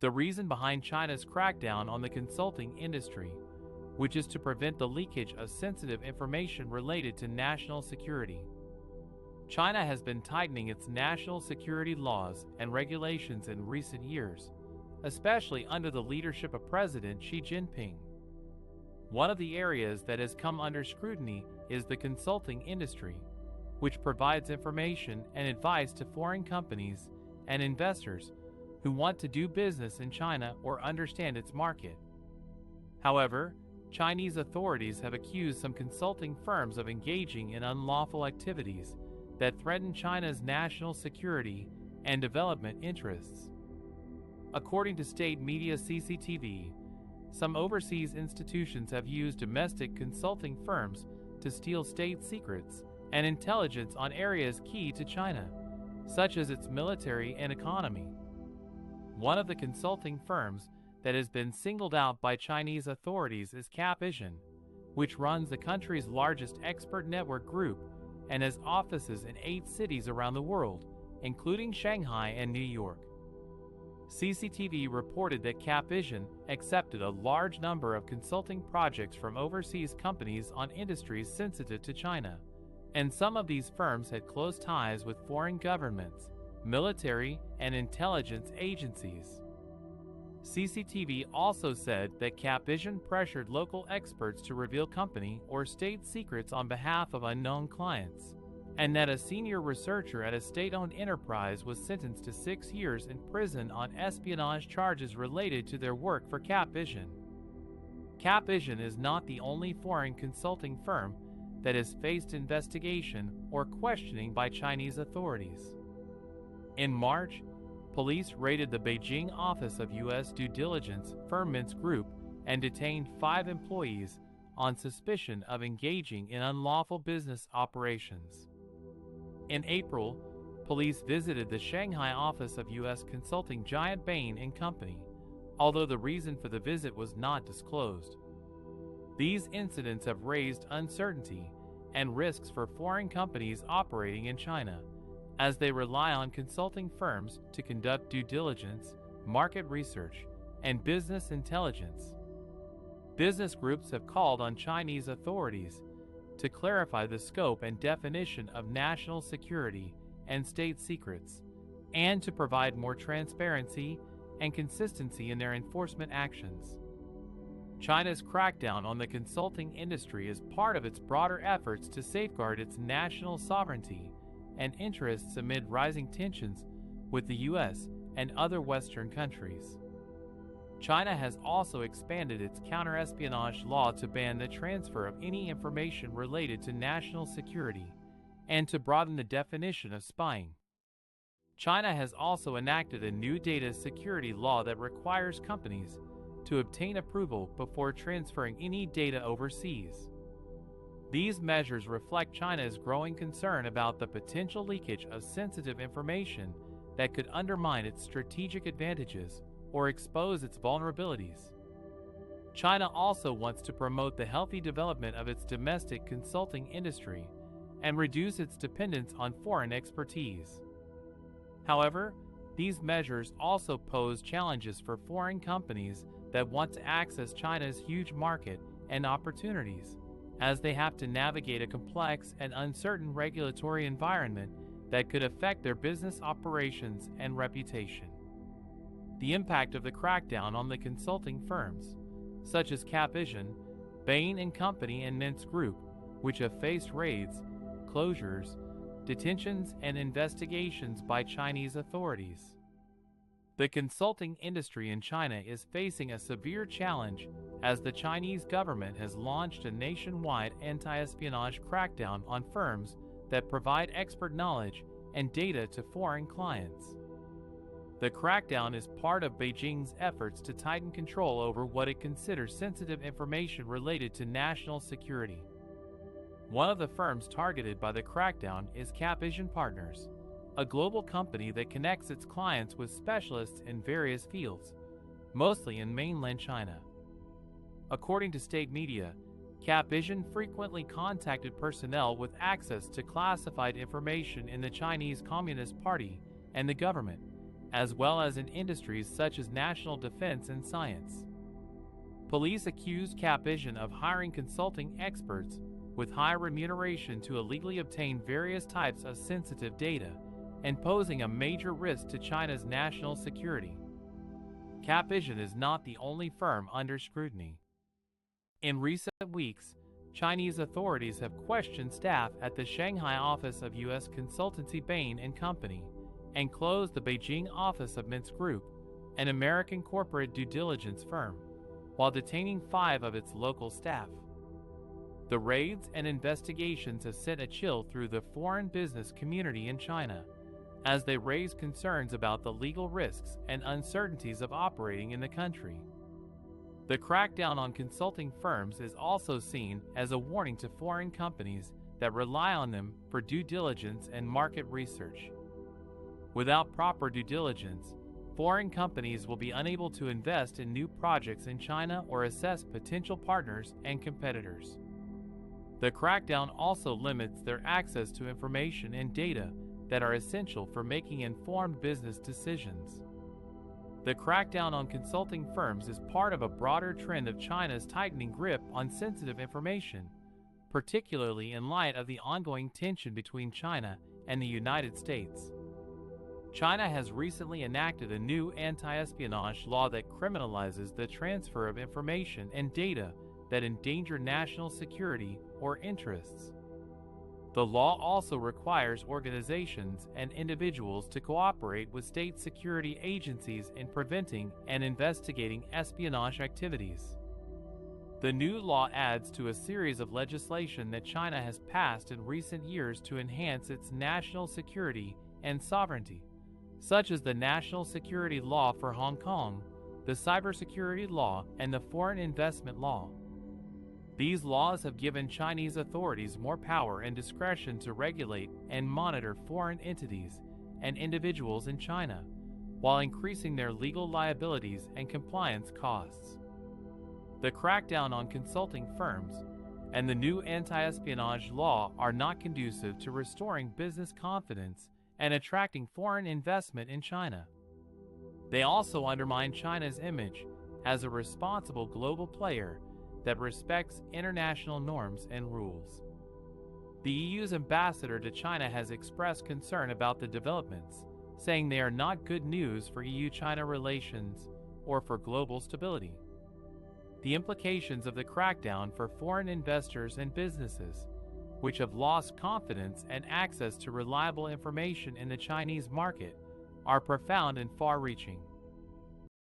the reason behind China's crackdown on the consulting industry, which is to prevent the leakage of sensitive information related to national security. China has been tightening its national security laws and regulations in recent years, especially under the leadership of President Xi Jinping. One of the areas that has come under scrutiny is the consulting industry, which provides information and advice to foreign companies and investors who want to do business in China or understand its market. However, Chinese authorities have accused some consulting firms of engaging in unlawful activities that threaten China's national security and development interests. According to state media CCTV, some overseas institutions have used domestic consulting firms to steal state secrets and intelligence on areas key to China, such as its military and economy. One of the consulting firms that has been singled out by Chinese authorities is Capvision, which runs the country's largest expert network group and has offices in 8 cities around the world, including Shanghai and New York. CCTV reported that Capvision accepted a large number of consulting projects from overseas companies on industries sensitive to China, and some of these firms had close ties with foreign governments, military, and intelligence agencies. CCTV also said that Capvision pressured local experts to reveal company or state secrets on behalf of unknown clients, and that a senior researcher at a state-owned enterprise was sentenced to 6 years in prison on espionage charges related to their work for Capvision. Capvision is not the only foreign consulting firm that has faced investigation or questioning by Chinese authorities. In March, police raided the Beijing office of U.S. due diligence firm Mintz Group and detained 5 employees on suspicion of engaging in unlawful business operations. In April, police visited the Shanghai office of U.S. consulting giant Bain & Company, although the reason for the visit was not disclosed. These incidents have raised uncertainty and risks for foreign companies operating in China, as they rely on consulting firms to conduct due diligence, market research, and business intelligence. Business groups have called on Chinese authorities to clarify the scope and definition of national security and state secrets, and to provide more transparency and consistency in their enforcement actions. China's crackdown on the consulting industry is part of its broader efforts to safeguard its national sovereignty and interests amid rising tensions with the U.S. and other Western countries. China has also expanded its counter-espionage law to ban the transfer of any information related to national security and to broaden the definition of spying. China has also enacted a new data security law that requires companies to obtain approval before transferring any data overseas. These measures reflect China's growing concern about the potential leakage of sensitive information that could undermine its strategic advantages or expose its vulnerabilities. China also wants to promote the healthy development of its domestic consulting industry and reduce its dependence on foreign expertise. However, these measures also pose challenges for foreign companies that want to access China's huge market and opportunities, as they have to navigate a complex and uncertain regulatory environment that could affect their business operations and reputation. The impact of the crackdown on the consulting firms, such as Capvision, Bain & Company, and Mintz Group, which have faced raids, closures, detentions, and investigations by Chinese authorities. The consulting industry in China is facing a severe challenge as the Chinese government has launched a nationwide anti-espionage crackdown on firms that provide expert knowledge and data to foreign clients. The crackdown is part of Beijing's efforts to tighten control over what it considers sensitive information related to national security. One of the firms targeted by the crackdown is Capvision Partners, a global company that connects its clients with specialists in various fields, mostly in mainland China. According to state media, Capvision frequently contacted personnel with access to classified information in the Chinese Communist Party and the government, as well as in industries such as national defense and science. Police accused Capvision of hiring consulting experts with high remuneration to illegally obtain various types of sensitive data and posing a major risk to China's national security. Capvision is not the only firm under scrutiny. In recent weeks, Chinese authorities have questioned staff at the Shanghai office of U.S. consultancy Bain & Company and closed the Beijing office of Mintz Group, an American corporate due diligence firm, while detaining 5 of its local staff. The raids and investigations have sent a chill through the foreign business community in China, as they raise concerns about the legal risks and uncertainties of operating in the country. The crackdown on consulting firms is also seen as a warning to foreign companies that rely on them for due diligence and market research. Without proper due diligence, foreign companies will be unable to invest in new projects in China or assess potential partners and competitors. The crackdown also limits their access to information and data that are essential for making informed business decisions. The crackdown on consulting firms is part of a broader trend of China's tightening grip on sensitive information, particularly in light of the ongoing tension between China and the United States. China has recently enacted a new anti-espionage law that criminalizes the transfer of information and data that endanger national security or interests. The law also requires organizations and individuals to cooperate with state security agencies in preventing and investigating espionage activities. The new law adds to a series of legislation that China has passed in recent years to enhance its national security and sovereignty, such as the National Security Law for Hong Kong, the Cybersecurity Law, and the Foreign Investment Law. These laws have given Chinese authorities more power and discretion to regulate and monitor foreign entities and individuals in China, while increasing their legal liabilities and compliance costs. The crackdown on consulting firms and the new anti-espionage law are not conducive to restoring business confidence and attracting foreign investment in China. They also undermine China's image as a responsible global player that respects international norms and rules. The EU's ambassador to China has expressed concern about the developments, saying they are not good news for EU-China relations or for global stability. The implications of the crackdown for foreign investors and businesses, which have lost confidence and access to reliable information in the Chinese market, are profound and far-reaching.